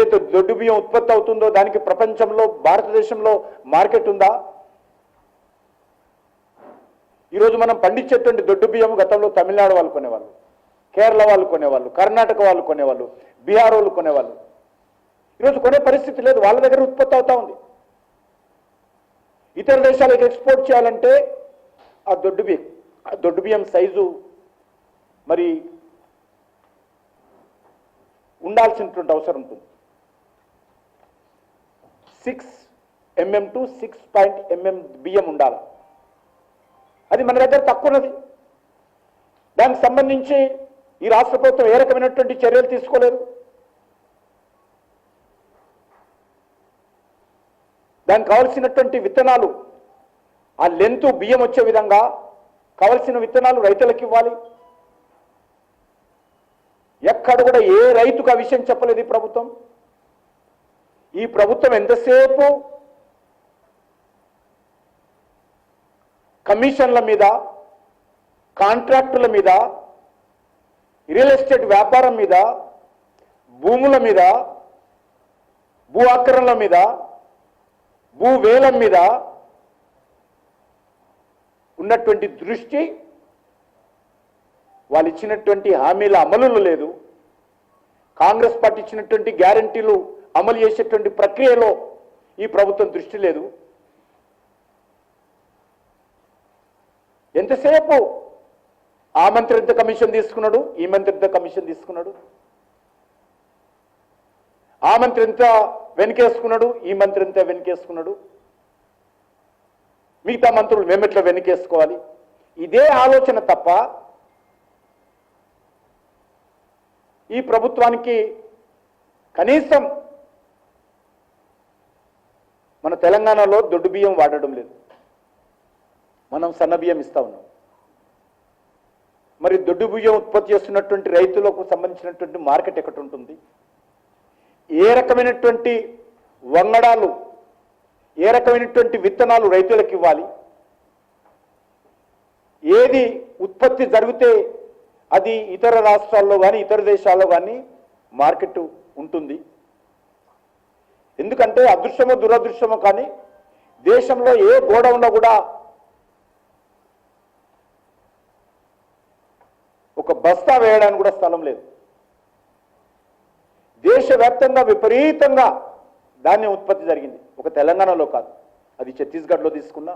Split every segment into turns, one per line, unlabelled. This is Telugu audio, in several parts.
ఏదైతే దొడ్డు బియ్యం ఉత్పత్తి అవుతుందో దానికి ప్రపంచంలో భారతదేశంలో మార్కెట్ ఉందా? ఈరోజు మనం పండించేటువంటి దొడ్డు బియ్యం గతంలో తమిళనాడు వాళ్ళు కొనేవాళ్ళు, కేరళ వాళ్ళు కొనేవాళ్ళు, కర్ణాటక వాళ్ళు కొనేవాళ్ళు, బీహార్ వాళ్ళు కొనేవాళ్ళు. ఈరోజు కొనే పరిస్థితి లేదు, వాళ్ళ దగ్గర ఉత్పత్తి అవుతా ఉంది. ఇతర దేశాలకు ఎక్స్పోర్ట్ చేయాలంటే ఆ దొడ్డు బియ్యం సైజు మరి ఉండాల్సినటువంటి అవసరం ఉంటుంది. 6 mm to 6 mm బియ్యం ఉండాలి. అది మన దగ్గర తక్కువ ఉన్నది. దానికి సంబంధించి ఈ రాష్ట్ర ప్రభుత్వం ఏ రకమైనటువంటి చర్యలు తీసుకోలేదు. దానికి కావలసినటువంటి విత్తనాలు, ఆ లెంత్ బియ్యం వచ్చే విధంగా కావలసిన విత్తనాలు రైతులకు ఇవ్వాలి. ఎక్కడ కూడా ఏ రైతుకు ఆ విషయం చెప్పలేదు ఈ ప్రభుత్వం. ఈ ప్రభుత్వం ఎంతసేపు కమిషన్ల మీద, కాంట్రాక్టుల మీద, రియల్ ఎస్టేట్ వ్యాపారం మీద, భూముల మీద, భూ ఆక్రమణల మీద, భూవేలం మీద ఉన్నటువంటి దృష్టి వాళ్ళు ఇచ్చినటువంటి హామీల అమలులో లేదు. కాంగ్రెస్ పార్టీ ఇచ్చినటువంటి గ్యారంటీలు అమలు చేసేటువంటి ప్రక్రియలో ఈ ప్రభుత్వం దృష్టి లేదు. ఎంతసేపు ఆ మంత్రి ఎంత కమిషన్ తీసుకున్నాడు, ఈ మంత్రి ఎంత కమిషన్ తీసుకున్నాడు, ఆ మంత్రి ఎంత వెనకేసుకున్నాడు, ఈ మంత్రి ఎంత వెనకేసుకున్నాడు, మిగతా మంత్రులు మేమెట్లా వెనకేసుకోవాలి, ఇదే ఆలోచన తప్ప ఈ ప్రభుత్వానికి కనీసం మన తెలంగాణలో దొడ్డు బియ్యం వాడడం లేదు, మనం సన్న బియ్యం ఇస్తా ఉన్నాం. మరి దొడ్డు బియ్యం ఉత్పత్తి చేస్తున్నటువంటి రైతులకు సంబంధించినటువంటి మార్కెట్ ఎక్కడ ఉంటుంది? ఏ రకమైనటువంటి వంగడాలు, ఏ రకమైనటువంటి విత్తనాలు రైతులకు ఇవ్వాలి? ఏది ఉత్పత్తి జరిగితే అది ఇతర రాష్ట్రాల్లో కానీ ఇతర దేశాల్లో కానీ మార్కెట్ ఉంటుంది? ఎందుకంటే అదృష్టమో దురదృష్టమో కానీ దేశంలో ఏ గోడౌన్లో కూడా ఒక బస్తా వేయడానికి కూడా స్థలం లేదు. దేశవ్యాప్తంగా విపరీతంగా ధాన్యం ఉత్పత్తి జరిగింది. ఒక తెలంగాణలో కాదు, అది ఛత్తీస్గఢ్లో తీసుకున్నా,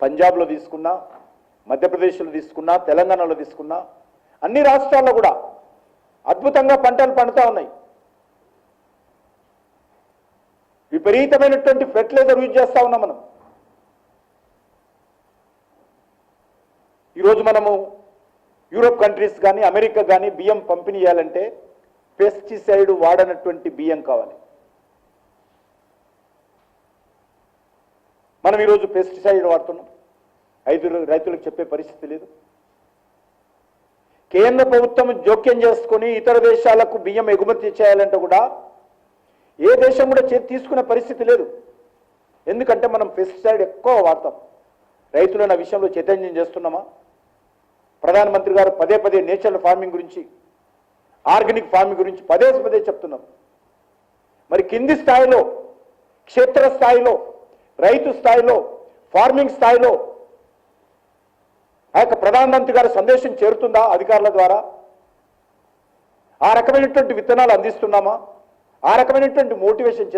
పంజాబ్లో తీసుకున్నా, మధ్యప్రదేశ్లో తీసుకున్నా, తెలంగాణలో తీసుకున్నా, అన్ని రాష్ట్రాల్లో కూడా అద్భుతంగా పంటలు పండుతూ ఉన్నాయి. విపరీతమైనటువంటి ఫెర్టిలైజర్ యూజ్ చేస్తూ ఉన్నాం మనం. ఈరోజు మనము యూరోప్ కంట్రీస్ కానీ అమెరికా కానీ బియ్యం పంపిణీ చేయాలంటే పెస్టిసైడ్ వాడనటువంటి బియ్యం కావాలి. మనం ఈరోజు పెస్టిసైడ్ వాడుతున్నాం, రైతులకు చెప్పే పరిస్థితి లేదు. కేంద్ర ప్రభుత్వం జోక్యం చేసుకొని ఇతర దేశాలకు బియ్యం ఎగుమతి చేయాలంటే కూడా ఏ దేశం కూడా తీసుకునే పరిస్థితి లేదు. ఎందుకంటే మనం పెస్టిసైడ్ ఎక్కువ వాడతాం. రైతులను ఆ విషయంలో చైతన్యం చేస్తున్నామా? ప్రధానమంత్రి గారు పదే పదే నేచురల్ ఫార్మింగ్ గురించి, ఆర్గానిక్ ఫార్మింగ్ గురించి పదే పదే చెప్తున్నాం. మరి కింది స్థాయిలో, క్షేత్ర స్థాయిలో, రైతు స్థాయిలో, ఫార్మింగ్ స్థాయిలో ఆ యొక్క ప్రధానమంత్రి గారి సందేశం చేరుతుందా అధికారుల ద్వారా? ఆ రకమైనటువంటి విత్తనాలు అందిస్తున్నామా? ఆ రకమైనటువంటి మోటివేషన్